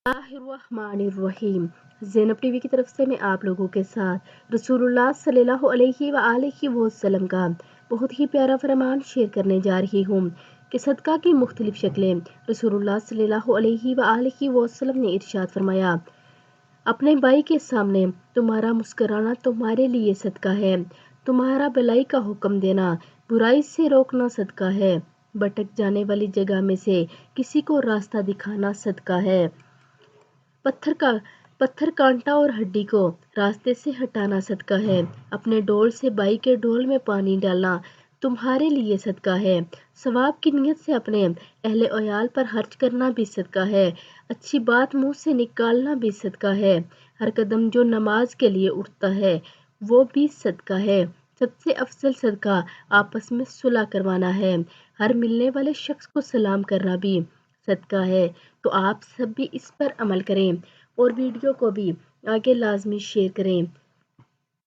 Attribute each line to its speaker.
Speaker 1: الرحمن زینب T V کی طرف سے میں آپ لوگوں کے ساتھ رسول اللہ صلی اللہ علیہ وآلہ وسلم کا بہت ہی پیارا فرمان شیئر کرنے جا رہی ہوں کہ صدقہ کی مختلف شکلیں۔ رسول اللہ صلی اللہ علیہ وآلہ وسلم نے ارشاد فرمایا، اپنے بھائی کے سامنے تمہارا مسکرانا تمہارے لیے صدقہ ہے، تمہارا بھلائی کا حکم دینا، برائی سے روکنا صدقہ ہے، بھٹک جانے والی جگہ میں سے کسی کو راستہ دکھانا صدقہ ہے، پتھر کانٹا اور ہڈی کو راستے سے ہٹانا صدقہ ہے، اپنے ڈول سے بھائی کے ڈول میں پانی ڈالنا تمہارے لیے صدقہ ہے، ثواب کی نیت سے اپنے اہل عیال پر خرچ کرنا بھی صدقہ ہے، اچھی بات منہ سے نکالنا بھی صدقہ ہے، ہر قدم جو نماز کے لیے اٹھتا ہے وہ بھی صدقہ ہے، سب سے افضل صدقہ آپس میں صلح کروانا ہے، ہر ملنے والے شخص کو سلام کرنا بھی صدقہ ہے۔ تو آپ سب بھی اس پر عمل کریں اور ویڈیو کو بھی آگے لازمی شیئر کریں۔